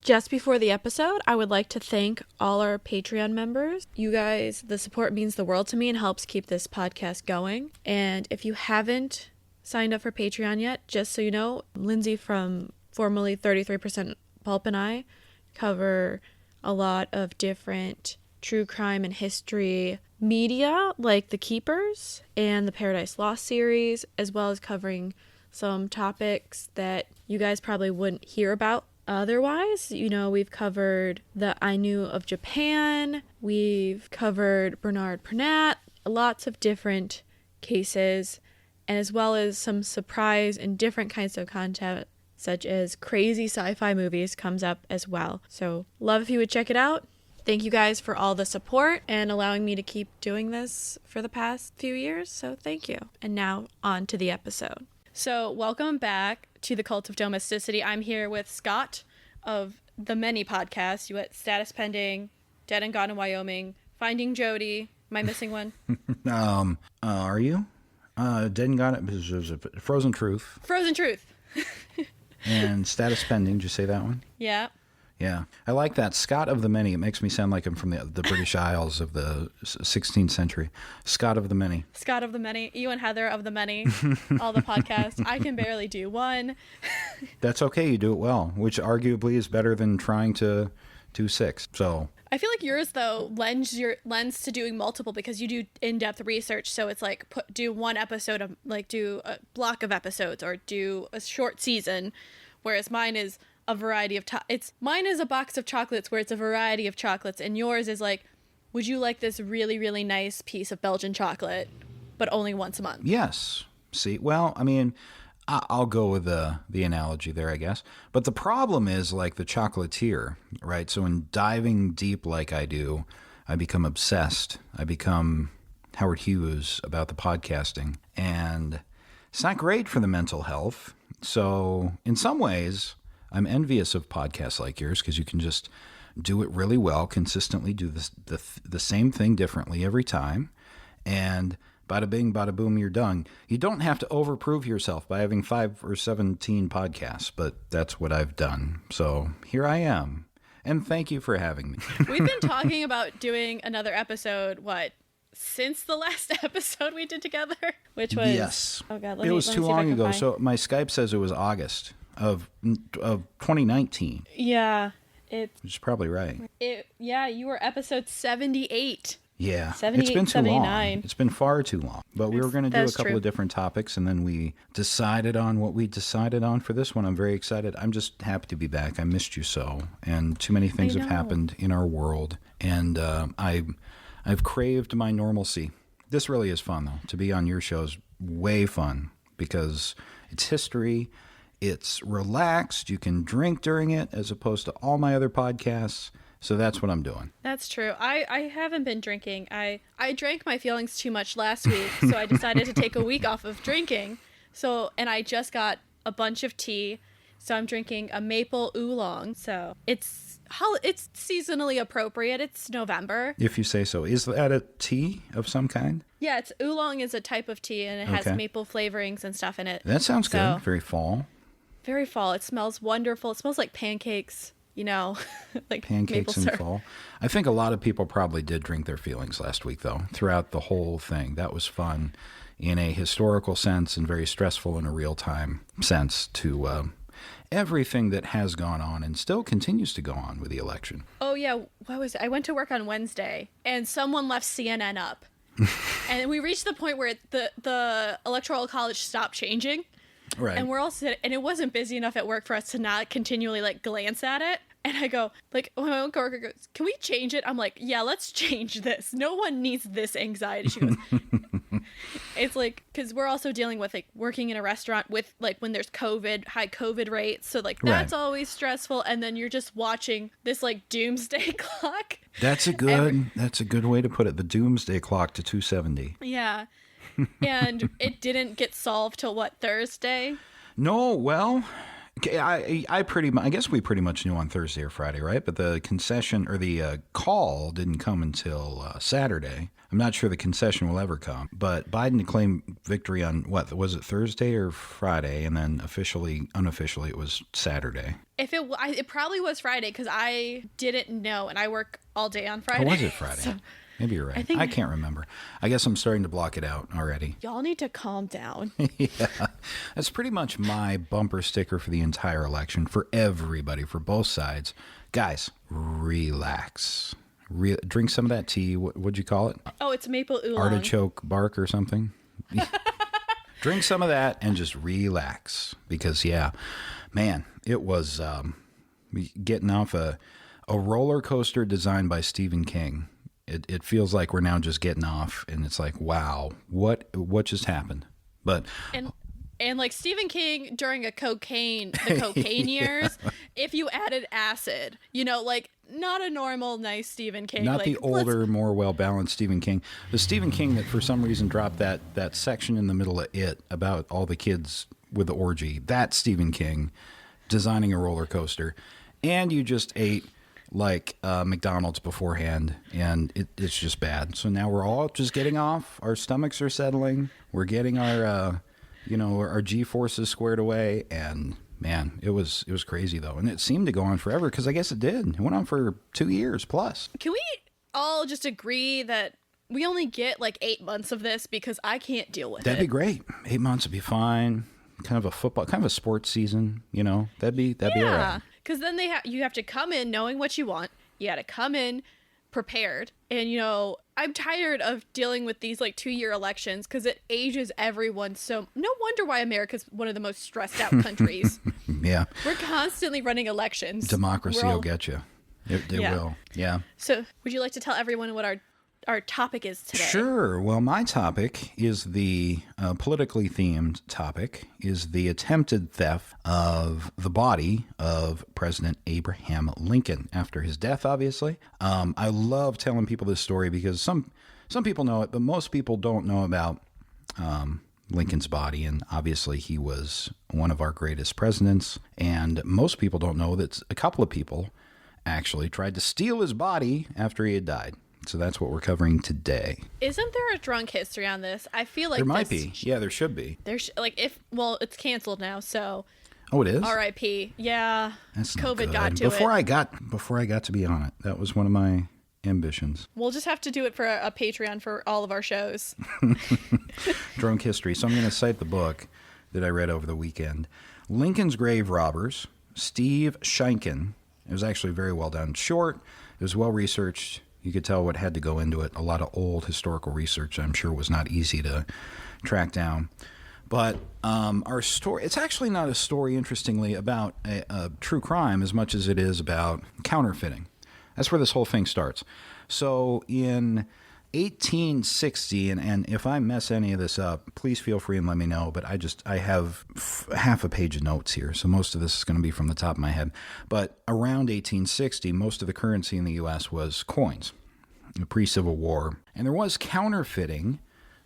Just before the episode, I would like to thank all our Patreon members. You guys, the support means the world to me and helps keep this podcast going. And if you haven't signed up for Patreon yet, just so you know, Lindsay from formerly 33% Pulp and I cover a lot of different true crime and history media like The Keepers and the Paradise Lost series, as well as covering some topics that you guys probably wouldn't hear about otherwise. You know, we've covered the I Knew of Japan, we've covered Bernard Pernat, lots of different cases, and as well as some surprise and different kinds of content such as crazy sci-fi movies comes up as well. So love if you would check it out. Thank you guys for all the support and allowing me to keep doing this for the past few years. So thank you. And now on to the episode. So welcome back to the Cult of Domesticity. I'm here with Scott of the many podcasts. You at Status Pending, Dead and Gone in Wyoming, Finding Jodie. Am I missing one? Are you? Dead and Gone, Frozen Truth. Frozen Truth. And Status Pending. Did you say that one? Yeah. Yeah. I like that. Scott of the Many. It makes me sound like I'm from the British Isles of the 16th century. Scott of the Many. Scott of the Many. You and Heather of the Many. All the podcasts. I can barely do one. That's okay. You do it well, which arguably is better than trying to do 6. So I feel like yours, though, lends to doing multiple because you do in-depth research. So it's like do one episode of do a block of episodes or do a short season, whereas mine is a variety of mine is a box of chocolates where it's a variety of chocolates, and yours is like, would you like this really, really nice piece of Belgian chocolate, but only once a month? Yes. See, well, I mean, I'll go with the analogy there, I guess. But the problem is like the chocolatier, right? So in diving deep like I do, I become obsessed. I become Howard Hughes about the podcasting, and it's not great for the mental health. So in some ways, I'm envious of podcasts like yours because you can just do it really well, consistently do the same thing differently every time, and bada bing, bada boom, you're done. You don't have to overprove yourself by having 5 or 17 podcasts, but that's what I've done. So here I am, and thank you for having me. We've been talking about doing another episode, since the last episode we did together? Which was... Yes. Oh, God, it was too long ago, so my Skype says it was August of 2019. Yeah. Which is probably right. You were episode 78. Yeah, 78, it's been too 79. long. It's been far too long. But we were going to do a couple of different topics, and then we decided on what we decided on for this one. I'm very excited. I'm just happy to be back. I missed you so, and too many things have happened in our world, and I've craved my normalcy. This really is fun, though. To be on your show is way fun because it's history. It's relaxed. You can drink during it as opposed to all my other podcasts. So that's what I'm doing. That's true. I haven't been drinking. I drank my feelings too much last week, so I decided to take a week off of drinking. And I just got a bunch of tea, so I'm drinking a maple oolong. So it's seasonally appropriate. It's November. If you say so. Is that a tea of some kind? Yeah, oolong is a type of tea, and it has maple flavorings and stuff in it. That sounds good. Very fall. Very fall. It smells wonderful. It smells like pancakes. Like pancakes in fall. I think a lot of people probably did drink their feelings last week, though, throughout the whole thing. That was fun in a historical sense and very stressful in a real-time sense to everything that has gone on and still continues to go on with the election. Oh, yeah. What was it? I went to work on Wednesday, and someone left CNN up. And we reached the point where the Electoral College stopped changing. Right. And we're all sitting, and it wasn't busy enough at work for us to not continually glance at it. And I go, my own coworker goes, "Can we change it?" I'm like, "Yeah, let's change this. No one needs this anxiety." She goes, it's because we're also dealing with working in a restaurant with when there's high COVID rates. So that's always stressful. And then you're just watching this doomsday clock. That's a good way to put it. The doomsday clock to 270. Yeah. And it didn't get solved till Thursday? No, well, Okay, I guess we pretty much knew on Thursday or Friday, right? But the concession or the call didn't come until Saturday. I'm not sure the concession will ever come. But Biden claimed victory on what was it, Thursday or Friday, and then unofficially, it was Saturday. It probably was Friday because I didn't know, and I work all day on Friday. Oh, was it Friday? So, maybe you're right. I can't remember. I guess I'm starting to block it out already. Y'all need to calm down. Yeah. That's pretty much my bumper sticker for the entire election, for everybody, for both sides. Guys, relax. Drink some of that tea. What'd you call it? Oh, it's maple oolong. Artichoke bark or something? Drink some of that and just relax. Because, yeah, man, it was getting off a roller coaster designed by Stephen King. It feels like we're now just getting off, and it's like, wow, what just happened? But and like Stephen King during the cocaine years, if you added acid, like not a normal nice Stephen King. Not the older, more well-balanced Stephen King. The Stephen King that for some reason dropped that section in the middle of it about all the kids with the orgy. That Stephen King designing a roller coaster, and you just ate like McDonald's beforehand, and it's just bad. So now we're all just getting off. Our stomachs are settling. We're getting our our G-forces squared away, and man, it was crazy though, and it seemed to go on forever because I guess it did. It went on for 2 years plus. Can we all just agree that we only get like 8 months of this because I can't deal with it? That'd be great. 8 months would be fine. Kind of a sports season. That'd be all right. Because then you have to come in knowing what you want. You got to come in prepared. And, I'm tired of dealing with these like 2-year elections because it ages everyone. So no wonder why America's one of the most stressed out countries. Yeah. We're constantly running elections. Democracy will get you. It will. Yeah. So would you like to tell everyone what our topic is today? Sure. Well, my topic is the politically themed topic is the attempted theft of the body of President Abraham Lincoln after his death, obviously. I love telling people this story because some people know it, but most people don't know about Lincoln's body. And obviously he was one of our greatest presidents. And most people don't know that a couple of people actually tried to steal his body after he had died. So that's what we're covering today. Isn't there a drunk history on this? I feel like there might be. Yeah, there should be. It's canceled now, so. Oh, it is? R.I.P. Yeah. That's COVID got to before it. Before I got to be on it. That was one of my ambitions. We'll just have to do it for a Patreon for all of our shows. Drunk history. So I'm going to cite the book that I read over the weekend. Lincoln's Grave Robbers, Steve Schenken. It was actually very well done. Short. It was well researched. You could tell what had to go into it. A lot of old historical research, I'm sure, was not easy to track down. But our story, it's actually not a story, interestingly, about a true crime as much as it is about counterfeiting. That's where this whole thing starts. So in 1860, and if I mess any of this up, please feel free and let me know. But I have half a page of notes here, so most of this is going to be from the top of my head. But around 1860, most of the currency in the U.S. was coins, pre-Civil War. And there was counterfeiting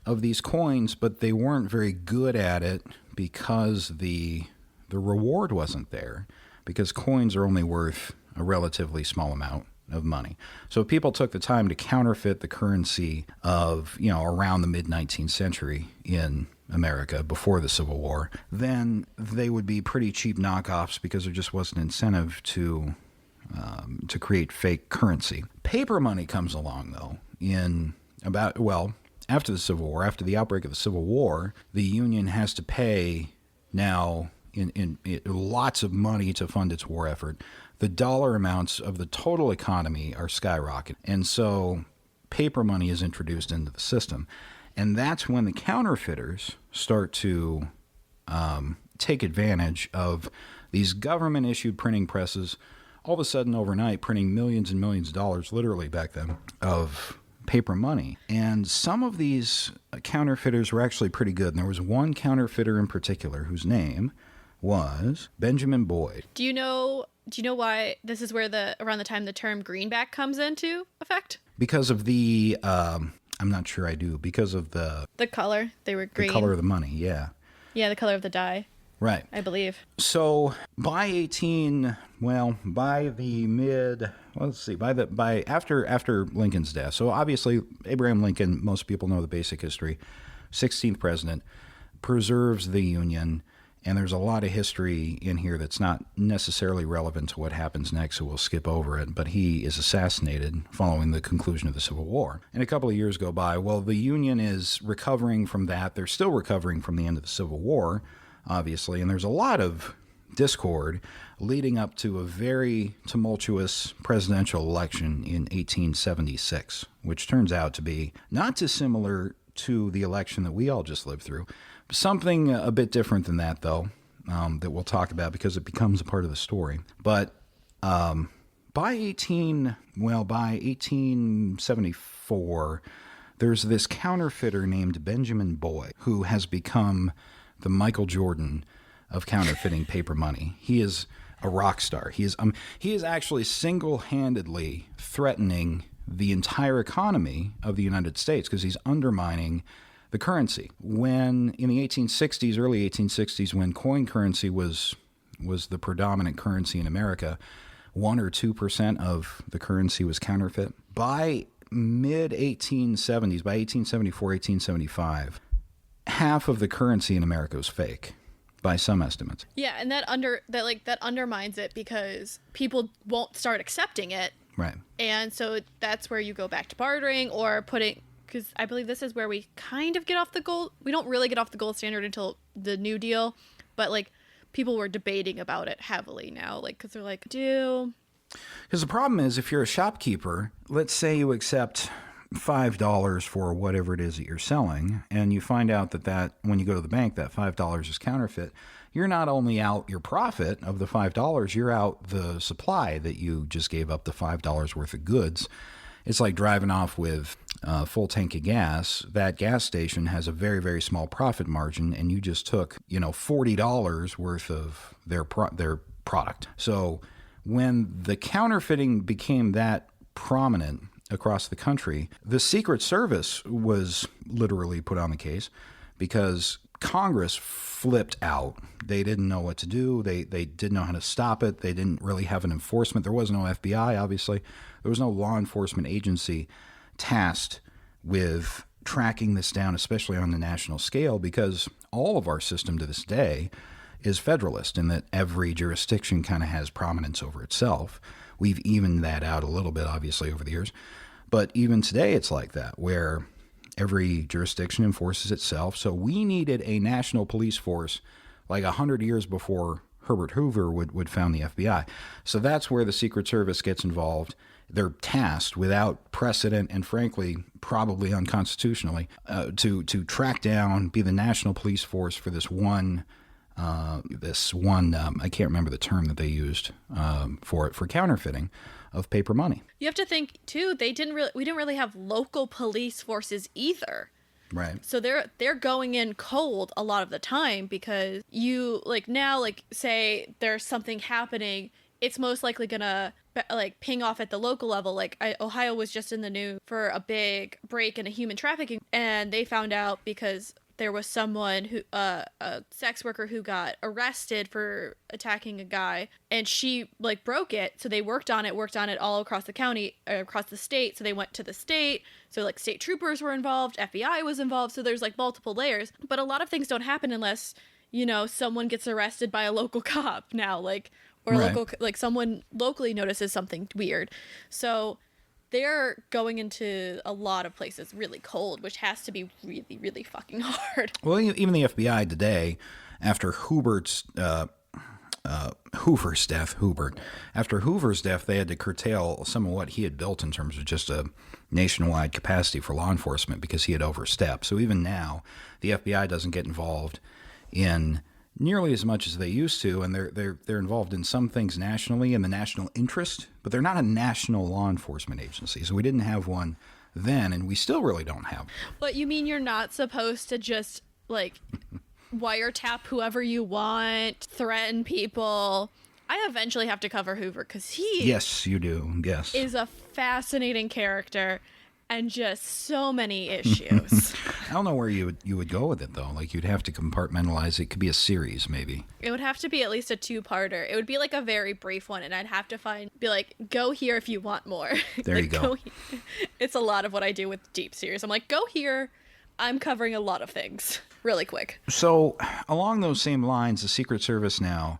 of these coins, but they weren't very good at it because the reward wasn't there, because coins are only worth a relatively small amount of money. So if people took the time to counterfeit the currency of, around the mid-19th century in America before the Civil War, then they would be pretty cheap knockoffs because there just wasn't incentive to create fake currency. Paper money comes along, though, after the Civil War. After the outbreak of the Civil War, the Union has to pay now in lots of money to fund its war effort. The dollar amounts of the total economy are skyrocketing. And so paper money is introduced into the system. And that's when the counterfeiters start to take advantage of these government-issued printing presses, all of a sudden overnight printing millions and millions of dollars, literally back then, of paper money. And some of these counterfeiters were actually pretty good. And there was one counterfeiter in particular whose name was Benjamin Boyd. Do you know why this is where around the time the term greenback comes into effect? Because of the, I'm not sure I do, because of the color. They were green. The color of the money, yeah. Yeah, the color of the dye. Right. I believe. So by after Lincoln's death. So obviously Abraham Lincoln, most people know the basic history, 16th president, preserves the Union. And there's a lot of history in here that's not necessarily relevant to what happens next, so we'll skip over it. But he is assassinated following the conclusion of the Civil War. And a couple of years go by. Well, the Union is recovering from that. They're still recovering from the end of the Civil War, obviously. And there's a lot of discord leading up to a very tumultuous presidential election in 1876, which turns out to be not dissimilar to the election that we all just lived through. Something a bit different than that, though, that we'll talk about because it becomes a part of the story. But by 1874, there's this counterfeiter named Benjamin Boyd who has become the Michael Jordan of counterfeiting paper money. He is a rock star. He is actually single-handedly threatening the entire economy of the United States because he's undermining the currency. When in the 1860s, early 1860s, when coin currency was the predominant currency in America, 1 or 2% of the currency was counterfeit. By mid-1870s, by 1874, 1875, half of the currency in America was fake, by some estimates. Yeah, and that undermines it because people won't start accepting it. Right. And so that's where you go back to bartering or putting, because I believe this is where we kind of get off the gold. We don't really get off the gold standard until the New Deal, but like people were debating about it heavily now, like because they're like, because the problem is if you're a shopkeeper, let's say you accept $5 for whatever it is that you're selling, and you find out that when you go to the bank, that $5 is counterfeit, you're not only out your profit of the $5, you're out the supply that you just gave up the $5 worth of goods. It's like driving off with a full tank of gas. That gas station has a very, very small profit margin, and you just took, $40 worth of their product. So when the counterfeiting became that prominent across the country, the Secret Service was literally put on the case because Congress flipped out. They didn't know what to do. They didn't know how to stop it. They didn't really have an enforcement. There was no FBI, obviously. There was no law enforcement agency tasked with tracking this down, especially on the national scale, because all of our system to this day is federalist in that every jurisdiction kind of has prominence over itself. We've evened that out a little bit, obviously, over the years. But even today, it's like that, where every jurisdiction enforces itself. So we needed a national police force like 100 years before Herbert Hoover would found the FBI. So that's where the Secret Service gets involved. They're tasked without precedent and, frankly, probably unconstitutionally, to track down, be the national police force for this one, I can't remember the term that they used for it, for counterfeiting of paper money. You have to think too, we didn't really have local police forces either. Right. So they're going in cold a lot of the time because you say there's something happening, it's most likely gonna ping off at the local level. Ohio was just in the news for a big break in a human trafficking, and they found out because there was someone who, a sex worker who got arrested for attacking a guy, and she broke it. So they worked on it all across the county, across the state. So they went to the state. So state troopers were involved, FBI was involved. So there's multiple layers, but a lot of things don't happen unless, someone gets arrested by a local cop now, right. Local, someone locally notices something weird. So they're going into a lot of places really cold, which has to be really, really fucking hard. Well, even the FBI today, after Hoover's death, they had to curtail some of what he had built in terms of just a nationwide capacity for law enforcement because he had overstepped. So even now, the FBI doesn't get involved in nearly as much as they used to, and they're involved in some things nationally in the national interest, but they're not a national law enforcement agency. So we didn't have one then, and we still really don't have one. But you mean you're not supposed to just wiretap whoever you want, threaten people? I eventually have to cover Hoover because yes, you do. Yes, is a fascinating character and just so many issues. I don't know where you would go with it, though. Like, you'd have to compartmentalize. It could be a series, maybe. It would have to be at least a 2-parter. It would be like a very brief one, and I'd have to be like, go here if you want more. There like, you go. It's a lot of what I do with deep series. I'm like, go here. I'm covering a lot of things really quick. So, along those same lines, the Secret Service now,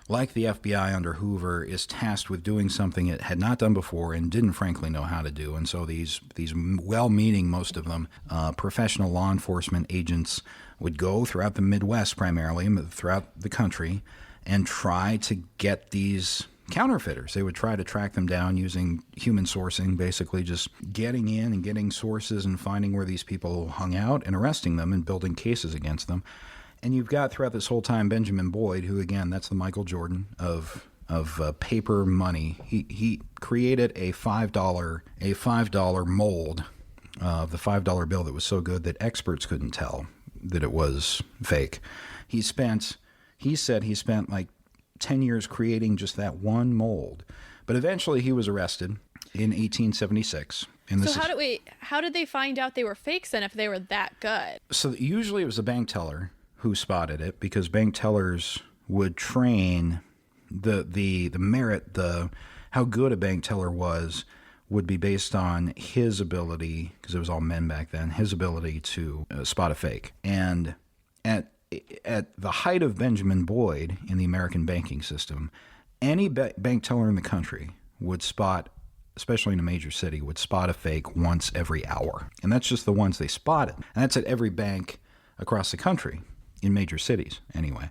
like the FBI under Hoover, is tasked with doing something it had not done before and didn't frankly know how to do. And so these well-meaning, most of them, professional law enforcement agents would go throughout the Midwest primarily, throughout the country, and try to get these counterfeiters. They would try to track them down using human sourcing, basically just getting in and getting sources and finding where these people hung out and arresting them and building cases against them. And you've got throughout this whole time Benjamin Boyd, who, again, that's the Michael Jordan of paper money. He created a $5 mold of the $5 bill that was so good that experts couldn't tell that it was fake. He said he spent like 10 years creating just that one mold. But eventually he was arrested in 1876. How did they find out they were fakes then if they were that good? So usually it was a bank teller who spotted it, because bank tellers would train the merit, how good a bank teller was would be based on his ability, because it was all men back then, his ability to spot a fake. And at the height of Benjamin Boyd in the American banking system, any bank teller in the country would spot, especially in a major city, would spot a fake once every hour. And that's just the ones they spotted. And that's at every bank across the country, in major cities anyway.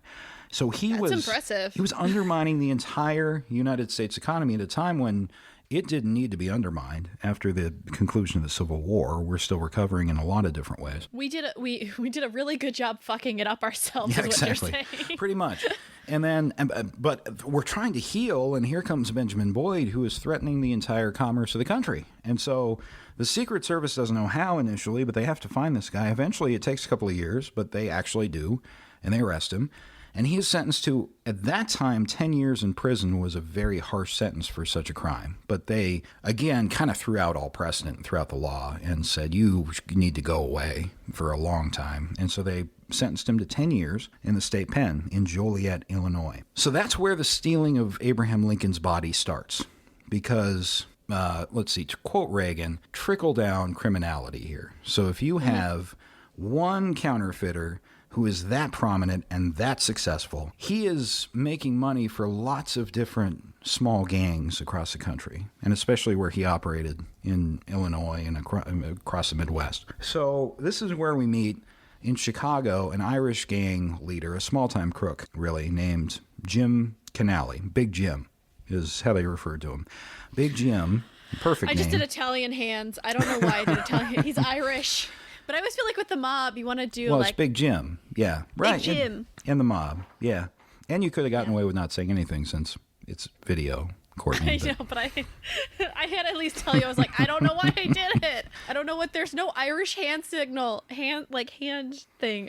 So that's impressive. He was undermining the entire United States economy at a time when it didn't need to be undermined. After the conclusion of the Civil War, we're still recovering in a lot of different ways. We did a really good job fucking it up ourselves. Yeah, is exactly. What you're saying. Pretty much. And then, but we're trying to heal, and here comes Benjamin Boyd, who is threatening the entire commerce of the country. And so the Secret Service doesn't know how initially, but they have to find this guy. Eventually, it takes a couple of years, but they actually do, and they arrest him. And he is sentenced to, at that time, 10 years in prison was a very harsh sentence for such a crime. But they, again, kind of threw out all precedent throughout the law and said, you need to go away for a long time. And so they sentenced him to 10 years in the state pen in Joliet, Illinois. So that's where the stealing of Abraham Lincoln's body starts. Because, let's see, to quote Reagan, trickle-down criminality here. So if you have one counterfeiter who is that prominent and that successful, he is making money for lots of different small gangs across the country, and especially where he operated in Illinois and across the Midwest. So this is where we meet, in Chicago, an Irish gang leader, a small-time crook, really, named Jim Canale. Big Jim is how they referred to him. Big Jim, perfect name. I just did Italian hands. I don't know why I did Italian. He's Irish. But I always feel like with the mob, you want to do it's Big Jim. Yeah, right. Big Jim. And the mob. Yeah. And you could have gotten away with not saying anything since it's video, Courtney. I know, but I had to at least tell you. I was like, I don't know why I did it. I don't know what. There's no Irish hand signal, hand thing.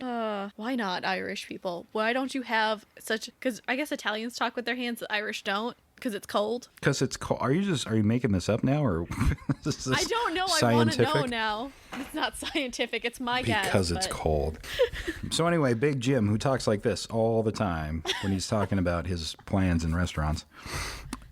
Why not Irish people? Why don't you have such? Because I guess Italians talk with their hands, the Irish don't. Because it's cold. Because it's cold. Are you making this up now, or is this I don't know. Scientific? I want to know now. It's not scientific. It's my guess. Because it's cold. So anyway, Big Jim, who talks like this all the time when he's talking about his plans in restaurants,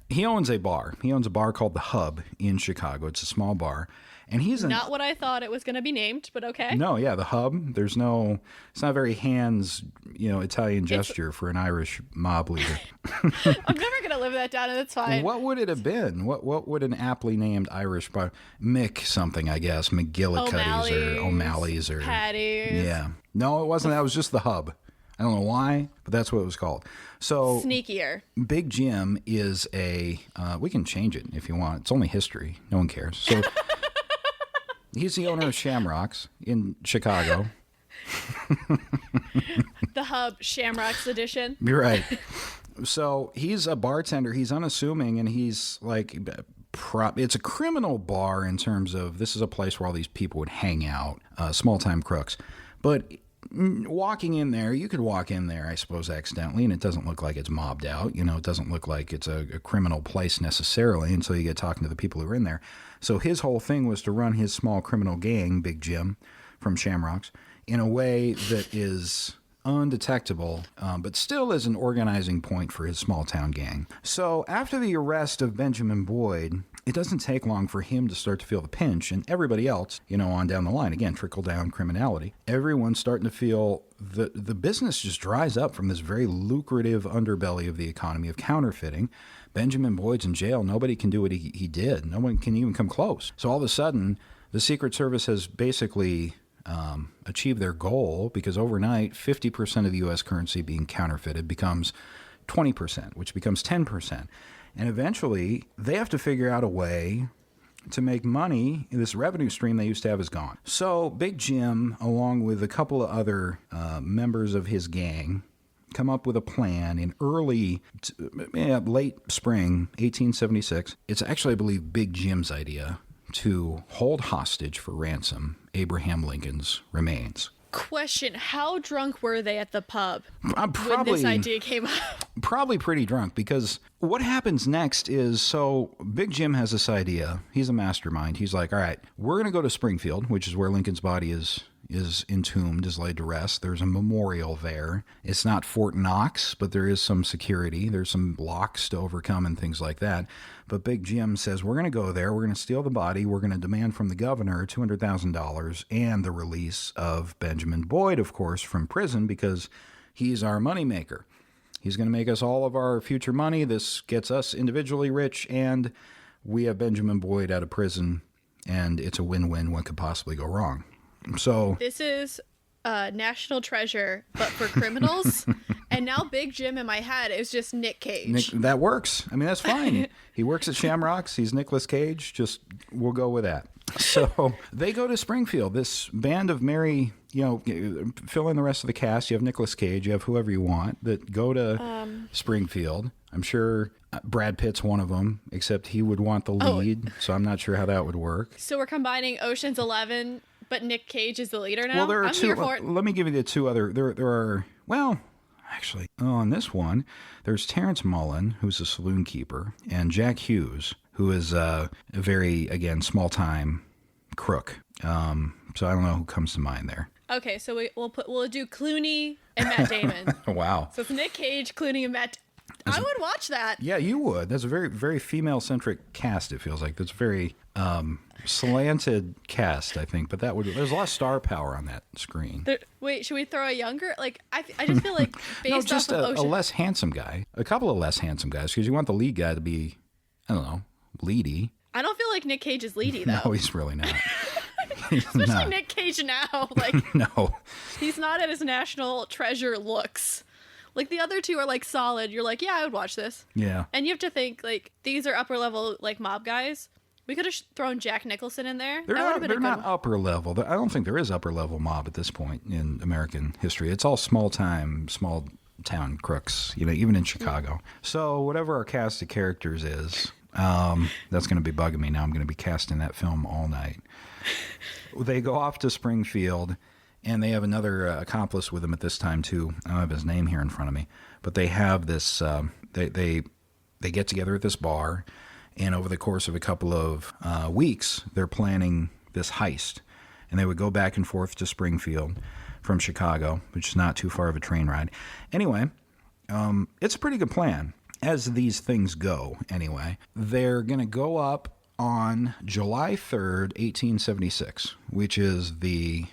he owns a bar. He owns a bar called The Hub in Chicago. It's a small bar. And he's not what I thought it was going to be named, but okay. No, yeah, The Hub. It's not a very Italian gesture for an Irish mob leader. I'm never going to live that down, and that's fine. What would it have been? What would an aptly named Irish bar? Mick something, I guess. McGillicuddy's or O'Malley's or Patty's. Yeah. No, it wasn't. That was just The Hub. I don't know why, but that's what it was called. So sneakier. Big Jim is we can change it if you want. It's only history. No one cares. So he's the owner of Shamrocks in Chicago. The Hub, Shamrocks edition. You're right. So he's a bartender. He's unassuming, and he's like, it's a criminal bar in terms of this is a place where all these people would hang out, small-time crooks. But walking in there, you could walk in there, I suppose, accidentally, and it doesn't look like it's mobbed out. It doesn't look like it's a criminal place necessarily until you get talking to the people who are in there. So his whole thing was to run his small criminal gang, Big Jim, from Shamrocks in a way that is undetectable, but still is an organizing point for his small town gang. So after the arrest of Benjamin Boyd, it doesn't take long for him to start to feel the pinch, and everybody else, on down the line, again, trickle-down criminality. Everyone's starting to feel the business just dries up from this very lucrative underbelly of the economy of counterfeiting. Benjamin Boyd's in jail. Nobody can do what he did. No one can even come close. So all of a sudden, the Secret Service has basically achieved their goal, because overnight, 50% of the U.S. currency being counterfeited becomes 20%, which becomes 10%. And eventually, they have to figure out a way to make money. This revenue stream they used to have is gone. So Big Jim, along with a couple of other members of his gang, come up with a plan in late spring 1876. It's actually, I believe, Big Jim's idea to hold hostage for ransom Abraham Lincoln's remains. Question, how drunk were they at the pub when Probably, this idea came up? Probably pretty drunk, because what happens next is, so Big Jim has this idea. He's a mastermind. He's like, all right, we're going to go to Springfield, which is where Lincoln's body is entombed, is laid to rest. There's a memorial there. It's not Fort Knox, but there is some security. There's some blocks to overcome and things like that. But Big Jim says, we're going to go there. We're going to steal the body. We're going to demand from the governor $200,000 and the release of Benjamin Boyd, of course, from prison, because he's our moneymaker. He's going to make us all of our future money. This gets us individually rich, and we have Benjamin Boyd out of prison, and it's a win-win. What could possibly go wrong? So this is National Treasure, but for criminals. And now Big Jim in my head is just Nick Cage. That works. I mean, that's fine. He works at Shamrocks. He's Nicolas Cage. We'll go with that. So they go to Springfield. This band of merry, fill in the rest of the cast. You have Nicolas Cage. You have whoever you want that go to Springfield. I'm sure Brad Pitt's one of them, except he would want the lead. So I'm not sure how that would work. So we're combining Ocean's 11, but Nick Cage is the leader now? Well, there are I'm here for it. Let me give you the two other. There are, well, actually, on this one, there's Terrence Mullen, who's a saloon keeper, and Jack Hughes, who is a very, again, small-time crook. So I don't know who comes to mind there. Okay, so we'll do Clooney and Matt Damon. Wow. So it's Nick Cage, Clooney, and Matt. I would watch that. Yeah, you would. That's a very, very female-centric cast, it feels like. That's very slanted cast, I think. But there's a lot of star power on that screen. Wait, should we throw a younger? I just feel like based just off of Ocean. a less handsome guy. A couple of less handsome guys, because you want the lead guy to be, I don't know, leady. I don't feel like Nick Cage is leady, though. No, he's really not. Especially Nick Cage now. No. He's not at his National Treasure looks. Like, the other two are, solid. You're like, yeah, I would watch this. Yeah. And you have to think, these are upper-level, mob guys. We could have thrown Jack Nicholson in there. They're not upper level. I don't think there is upper-level mob at this point in American history. It's all small-town crooks, even in Chicago. So whatever our cast of characters is, that's going to be bugging me now. I'm going to be casting that film all night. They go off to Springfield, and they have another accomplice with them at this time, too. I don't have his name here in front of me. But they have this, they get together at this bar, and over the course of a couple of weeks, they're planning this heist. And they would go back and forth to Springfield from Chicago, which is not too far of a train ride. Anyway, it's a pretty good plan, as these things go, anyway. They're going to go up on July 3rd, 1876, which is the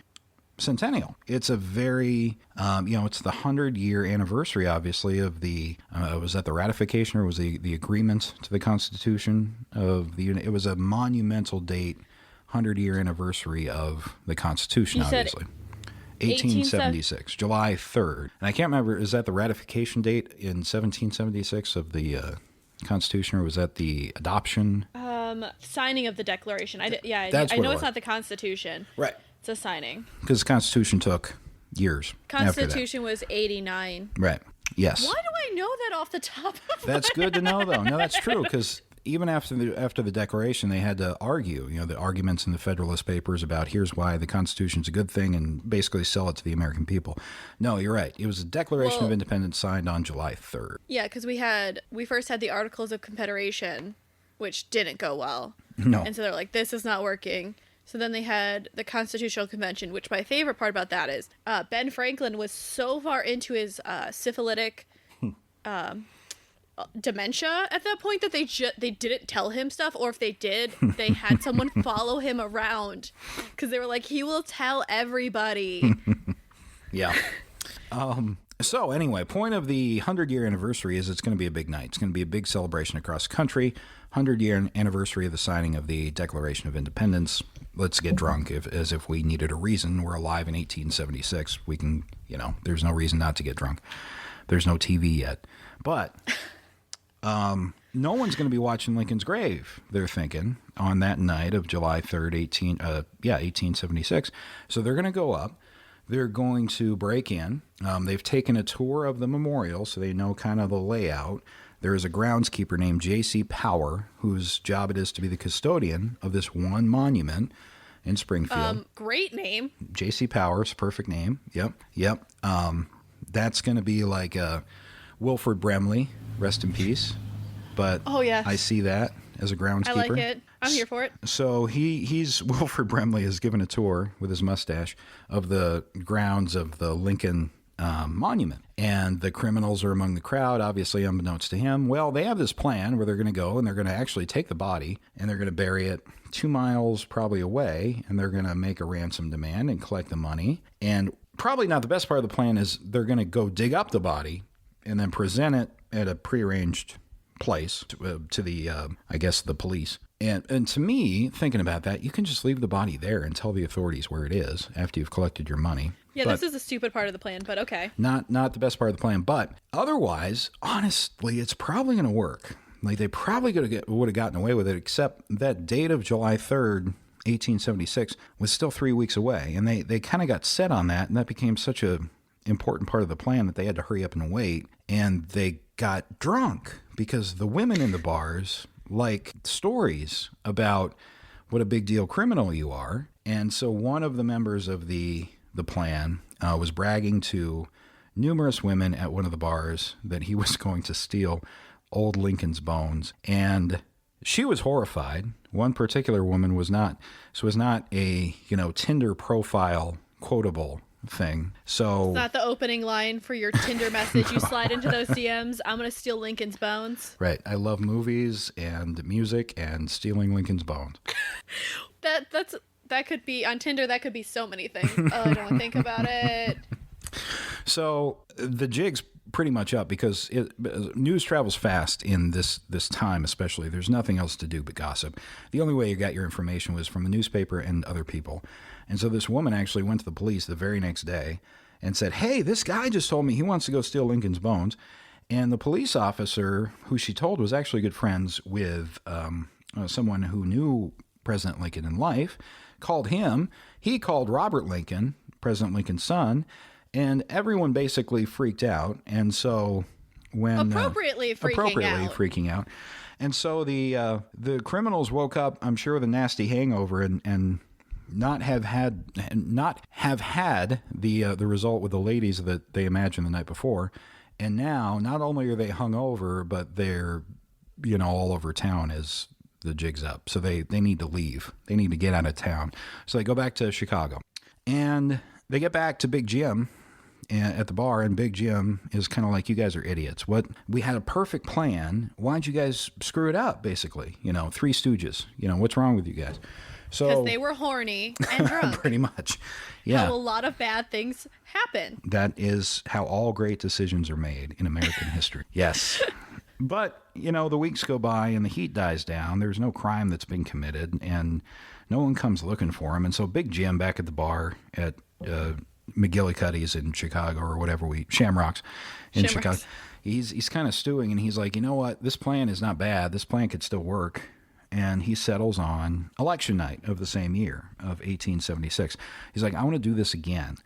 centennial. It's a very, it's the 100-year anniversary, obviously, of the, was that the ratification or was the agreement to the Constitution of the United? It was a monumental date, 100-year anniversary of the Constitution, obviously. 1876, July 3rd. And I can't remember, is that the ratification date in 1776 of the Constitution, or was that the adoption? Signing of the Declaration. I know it's not the Constitution. Right. It's a signing. Because the Constitution took years. Constitution was 89. Right. Yes. Why do I know that off the top of That's good to know, though. No, that's true, because even after the Declaration, they had to argue, the arguments in the Federalist Papers about here's why the Constitution's a good thing, and basically sell it to the American people. No, you're right. It was a Declaration of Independence signed on July 3rd. Yeah, because we first had the Articles of Confederation, which didn't go well. No. And so they're like, this is not working. So then they had the Constitutional Convention, which my favorite part about that is Ben Franklin was so far into his syphilitic dementia at that point that they didn't tell him stuff, or if they did, they had someone follow him around because they were like, he will tell everybody. Yeah. So anyway, point of the 100-year anniversary is it's going to be a big night. It's going to be a big celebration across the country. 100-year anniversary of the signing of the Declaration of Independence. Let's get drunk as if we needed a reason. We're alive in 1876. We can, there's no reason not to get drunk. There's no TV yet. But no one's going to be watching Lincoln's grave, they're thinking, on that night of July 3rd, 1876. So they're going to go up. They're going to break in. They've taken a tour of the memorial, so they know kind of the layout. There is a groundskeeper named J.C. Power, whose job it is to be the custodian of this one monument in Springfield. Great name. J.C. Power's perfect name. Yep. That's going to be like Wilford Brimley, rest in peace. But oh, yes. I see that as a groundskeeper. I like it. I'm here for it. So he's Wilford Brimley has given a tour with his mustache of the grounds of the Lincoln Monument. And the criminals are among the crowd, obviously unbeknownst to him. Well, they have this plan where they're going to go and they're going to actually take the body and they're going to bury it 2 miles probably away, and they're going to make a ransom demand and collect the money. And probably not the best part of the plan is they're going to go dig up the body and then present it at a prearranged place to the, I guess, the police. And to me, thinking about that, you can just leave the body there and tell the authorities where it is after you've collected your money. Yeah, but this is a stupid part of the plan, but okay. Not the best part of the plan, but otherwise, honestly, it's probably going to work. Like, they probably would have gotten away with it, except that date of July 3rd, 1876 was still 3 weeks away. And they kind of got set on that, and that became such a important part of the plan that they had to hurry up and wait. And they got drunk because the women in the bars like stories about what a big deal criminal you are. And so one of the members of the plan was bragging to numerous women at one of the bars that he was going to steal old Lincoln's bones. And she was horrified. One particular woman was not a, Tinder profile quotable thing. So it's not the opening line for your Tinder message. You slide into those DMs. I'm going to steal Lincoln's bones. Right. I love movies and music and stealing Lincoln's bones. That could be on Tinder. That could be so many things. Oh, I don't want to think about it. So the jig's pretty much up because news travels fast in this time, especially. There's nothing else to do but gossip. The only way you got your information was from the newspaper and other people. And so this woman actually went to the police the very next day and said, hey, this guy just told me he wants to go steal Lincoln's bones. And the police officer, who she told was actually good friends with someone who knew President Lincoln in life, called him. He called Robert Lincoln, President Lincoln's son, and everyone basically freaked out. And so when appropriately freaking out. And so the criminals woke up, I'm sure, with a nasty hangover and not have had the result with the ladies that they imagined the night before. And now not only are they hungover, but they're all over town as the jig's up. So they need to leave. They need to get out of town. So they go back to Chicago. And they get back to Big Jim at the bar, and Big Jim is kind of like, you guys are idiots. We had a perfect plan. Why'd you guys screw it up, basically? Three Stooges. What's wrong with you guys? So because they were horny and drunk. Pretty much. Yeah. How a lot of bad things happen. That is how all great decisions are made in American history. Yes. But, the weeks go by and the heat dies down. There's no crime that's been committed, and no one comes looking for him. And so Big Jim back at the bar at McGillicuddy's in Chicago, or whatever Shamrocks in Chicago. He's kind of stewing, and he's like, you know what? This plan is not bad. This plan could still work. And he settles on election night of the same year of 1876. He's like, I want to do this again.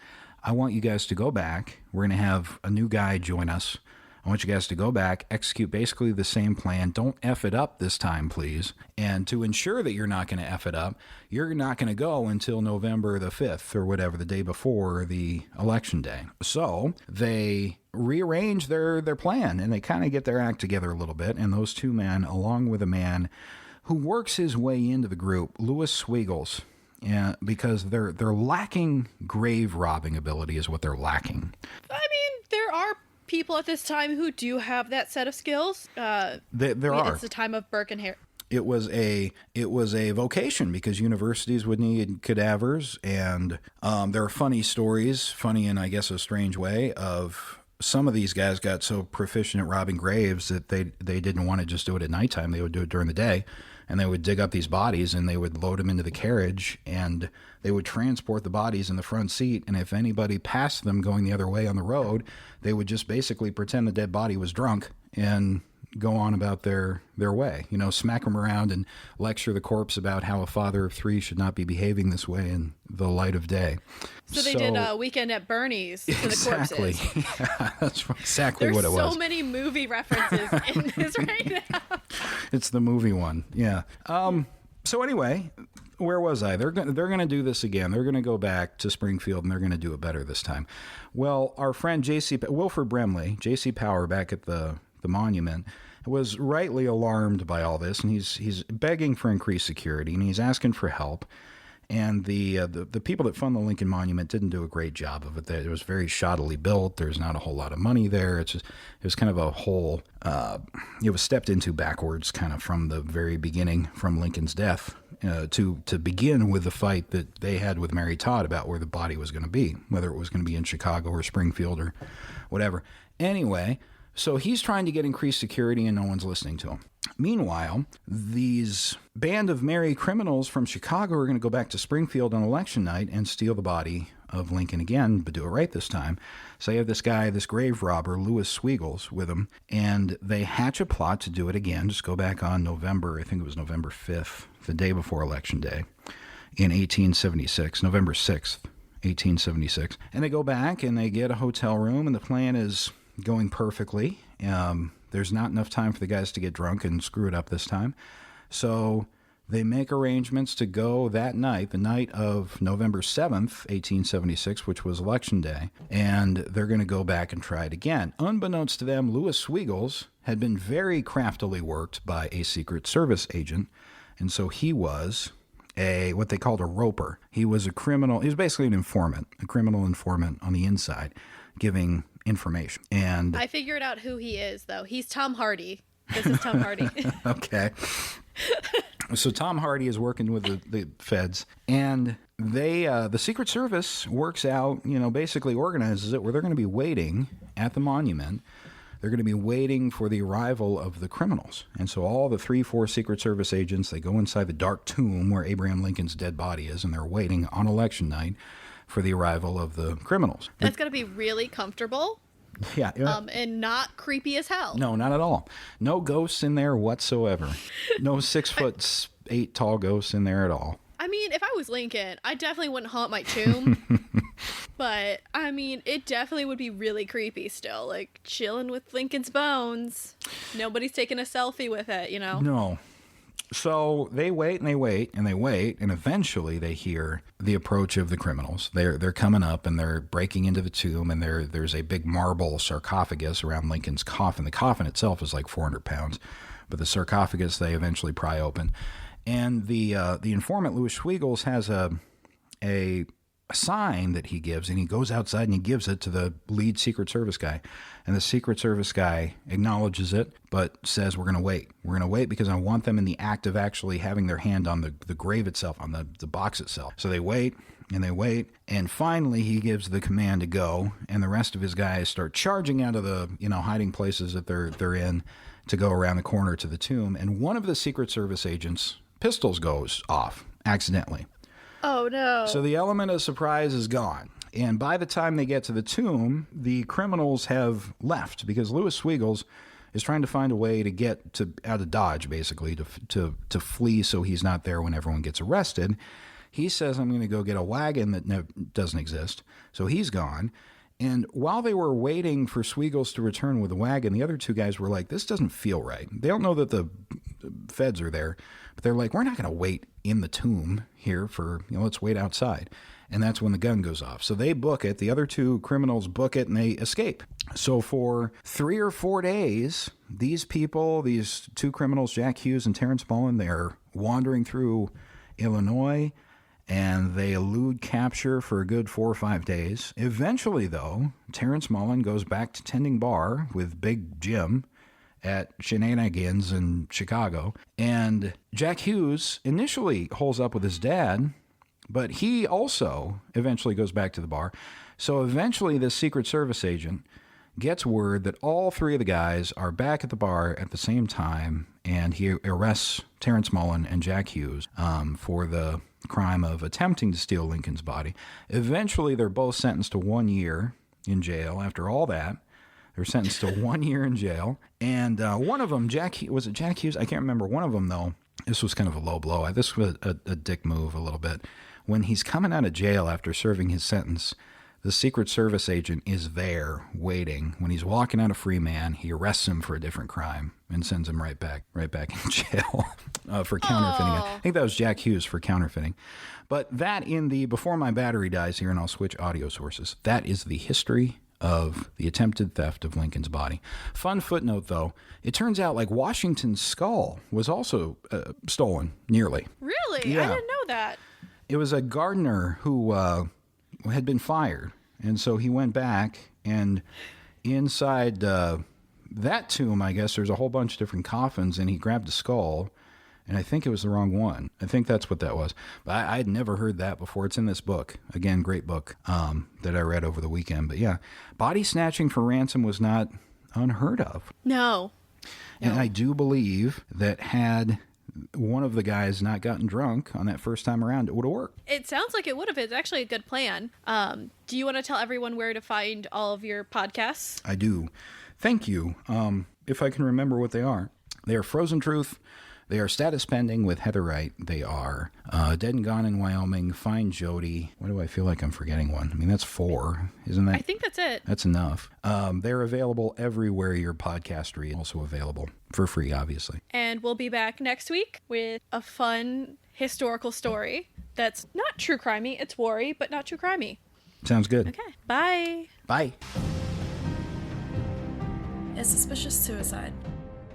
I want you guys to go back. We're going to have a new guy join us. I want you guys to go back, execute basically the same plan. Don't F it up this time, please. And to ensure that you're not going to F it up, you're not going to go until November the 5th or whatever, the day before the election day. So they rearrange their plan, and they kind of get their act together a little bit. And those two men, along with a man who works his way into the group, Louis Swiegels, Yeah, because they're lacking grave robbing ability is what they're lacking. I mean, there are people at this time who do have that set of skills. There are. It's the time of Burke and Harry. It was a vocation because universities would need cadavers, and there are funny stories, funny in I guess a strange way, of some of these guys got so proficient at robbing graves that they didn't want to just do it at nighttime. They would do it during the day, and they would dig up these bodies and they would load them into the carriage, and they would transport the bodies in the front seat. And if anybody passed them going the other way on the road, they would just basically pretend the dead body was drunk and go on about their way, smack them around and lecture the corpse about how a father of three should not be behaving this way in the light of day. So they did a Weekend at Bernie's to exactly. the corpses. Yeah, that's exactly what it was. There's so many movie references in this right now. It's the movie one. Yeah. So anyway, where was I? They're going to do this again. They're going to go back to Springfield and they're going to do it better this time. Well, our friend Wilford Brimley, J.C. Power, back at the monument, was rightly alarmed by all this, and he's begging for increased security, and he's asking for help. And the people that fund the Lincoln Monument didn't do a great job of it. It was very shoddily built. There's not a whole lot of money there. It was kind of a whole. It was stepped into backwards, kind of from the very beginning, from Lincoln's death, to begin with the fight that they had with Mary Todd about where the body was going to be, whether it was going to be in Chicago or Springfield or whatever. Anyway. So he's trying to get increased security and no one's listening to him. Meanwhile, these band of merry criminals from Chicago are going to go back to Springfield on election night and steal the body of Lincoln again, but do it right this time. So you have this guy, this grave robber, Louis Sweegles, with him, and they hatch a plot to do it again. Just go back on November 5th, the day before Election Day, in 1876, November 6th, 1876. And they go back and they get a hotel room, and the plan is going perfectly. There's not enough time for the guys to get drunk and screw it up this time. So they make arrangements to go that night, the night of November 7th, 1876, which was Election Day, and they're going to go back and try it again. Unbeknownst to them, Louis Sweegles had been very craftily worked by a Secret Service agent, and so he was what they called a roper. He was a criminal. He was basically an informant, a criminal informant on the inside, giving information. And I figured out who he is, though. He's Tom Hardy. This is Tom Hardy. Okay. So Tom Hardy is working with the feds, and they the Secret Service works out, basically organizes it where they're going to be waiting at the monument. They're going to be waiting for the arrival of the criminals. And so all the 3-4 Secret Service agents, they go inside the dark tomb where Abraham Lincoln's dead body is, and they're waiting on election night for the arrival of the criminals. That's going to be really comfortable. Yeah. And not creepy as hell. No, not at all. No ghosts in there whatsoever. No 6'8" tall ghosts in there at all. I mean, if I was Lincoln, I definitely wouldn't haunt my tomb. But, I mean, it definitely would be really creepy still. Like, chilling with Lincoln's bones. Nobody's taking a selfie with it, No. So they wait and they wait and they wait, and eventually they hear the approach of the criminals. They're coming up and they're breaking into the tomb, and there's a big marble sarcophagus around Lincoln's coffin. The coffin itself is like 400 pounds, but the sarcophagus they eventually pry open. And the informant, Louis Sweegles, has a sign that he gives, and he goes outside and he gives it to the lead Secret Service guy. And the Secret Service guy acknowledges it, but says, we're going to wait. We're going to wait because I want them in the act of actually having their hand on the grave itself, on the box itself. So they wait, and they wait, and finally he gives the command to go, and the rest of his guys start charging out of the hiding places that they're in to go around the corner to the tomb. And one of the Secret Service agents' pistols goes off accidentally. Oh, no. So the element of surprise is gone. And by the time they get to the tomb, the criminals have left because Louis Sweegles is trying to find a way to get out of Dodge, basically, to flee so he's not there when everyone gets arrested. He says, I'm going to go get a wagon that doesn't exist. So he's gone. And while they were waiting for Sweegles to return with the wagon, the other two guys were like, this doesn't feel right. They don't know that the feds are there, but they're like, we're not going to wait in the tomb here for, let's wait outside. And that's when the gun goes off. So they book it. The other two criminals book it and they escape. So for 3 or 4 days, these people, these two criminals, Jack Hughes and Terrence Mullen, they're wandering through Illinois and they elude capture for a good 4 or 5 days. Eventually, though, Terrence Mullen goes back to tending bar with Big Jim at Shenanigans in Chicago, and Jack Hughes initially holds up with his dad, but he also eventually goes back to the bar. So eventually this Secret Service agent gets word that all three of the guys are back at the bar at the same time, and he arrests Terrence Mullen and Jack Hughes for the crime of attempting to steal Lincoln's body. Eventually, they're both sentenced to 1 year in jail. After all that, they're sentenced to 1 year in jail. And one of them, was it Jack Hughes? I can't remember. One of them, though, this was kind of a low blow. This was a dick move a little bit. When he's coming out of jail after serving his sentence, the Secret Service agent is there waiting. When he's walking out a free man, he arrests him for a different crime and sends him right back in jail for counterfeiting. I think that was Jack Hughes for counterfeiting. But that before my battery dies here, and I'll switch audio sources, that is the history of the attempted theft of Lincoln's body. Fun footnote, though, it turns out like Washington's skull was also stolen, nearly. Really? Yeah. I didn't know that. It was a gardener who had been fired, and so he went back, and inside that tomb, I guess, there's a whole bunch of different coffins, and he grabbed a skull, and I think it was the wrong one. I think that's what that was. But I had never heard that before. It's in this book. Again, great book that I read over the weekend. But yeah, body snatching for ransom was not unheard of. No. And I do believe that had one of the guys not gotten drunk on that first time around, it would have worked. It sounds like it would have. It's actually a good plan. Do you want to tell everyone where to find all of your podcasts? I do. Thank you. If I can remember what they are. They are Frozen Truth. They are Status Pending with Heather Wright. They are Dead and Gone in Wyoming, Find Jodie. Why do I feel like I'm forgetting one? I mean, that's 4, isn't that? I think that's it. That's enough. They're available everywhere your podcast read. Also available for free, obviously. And we'll be back next week with a fun historical story that's not true crimey. It's war-y, but not true crimey. Sounds good. Okay. Bye. Bye. A suspicious suicide.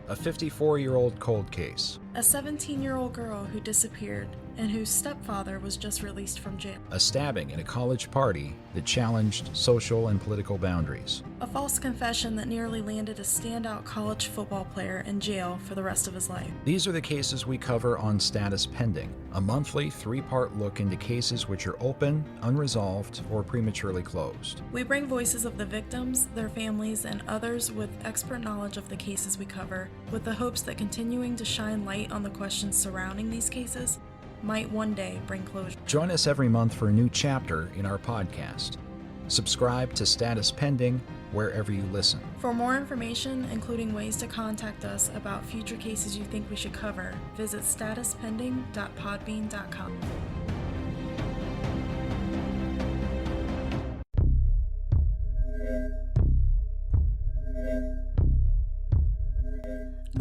A 54-year-old cold case. A 17-year-old girl who disappeared and whose stepfather was just released from jail. A stabbing at a college party that challenged social and political boundaries. A false confession that nearly landed a standout college football player in jail for the rest of his life. These are the cases we cover on Status Pending, a monthly 3-part look into cases which are open, unresolved, or prematurely closed. We bring voices of the victims, their families, and others with expert knowledge of the cases we cover, with the hopes that continuing to shine light on the questions surrounding these cases might one day bring closure. Join us every month for a new chapter in our podcast. Subscribe to Status Pending wherever you listen. For more information, including ways to contact us about future cases you think we should cover, visit statuspending.podbean.com.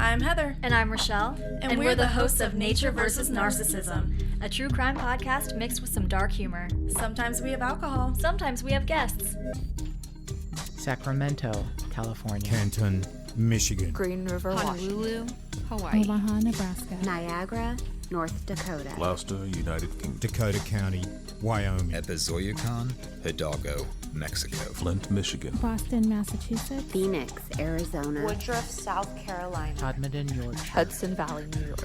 I'm Heather. And I'm Rochelle. And we're the hosts of Nature vs. Narcissism, a true crime podcast mixed with some dark humor. Sometimes we have alcohol. Sometimes we have guests. Sacramento, California. Canton, Michigan. Green River, Honolulu, Hawaii. Omaha, Nebraska. Niagara, North Dakota. Gloucester, United Kingdom. Dakota County, Wyoming. Epizoyucan, Hidalgo, Mexico. Flint, Michigan. Boston, Massachusetts. Phoenix, Arizona. Woodruff, South Carolina. Edmonton, Yorkshire. Hudson Valley, New York.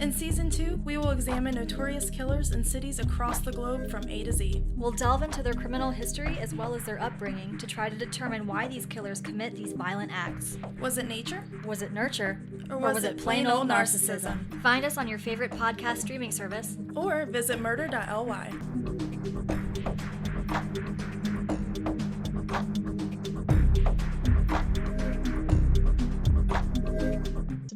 In Season 2, we will examine notorious killers in cities across the globe from A to Z. We'll delve into their criminal history as well as their upbringing to try to determine why these killers commit these violent acts. Was it nature? Was it nurture? Or was it plain old narcissism? Find us on your favorite podcast streaming service. Or visit murder.ly.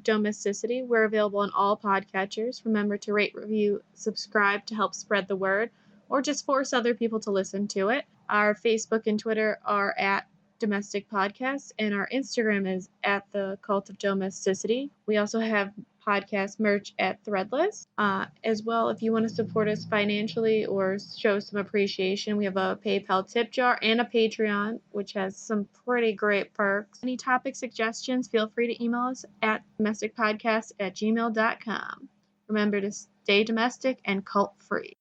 Domesticity. We're available on all podcatchers. Remember to rate, review, subscribe to help spread the word, or just force other people to listen to it. Our Facebook and Twitter are at Domestic Podcasts, and our Instagram is at the Cult of Domesticity. We also have podcast merch at Threadless. As well, if you want to support us financially or show some appreciation, we have a PayPal tip jar and a Patreon, which has some pretty great perks. Any topic suggestions, feel free to email us at domesticpodcast@gmail.com. Remember to stay domestic and cult free.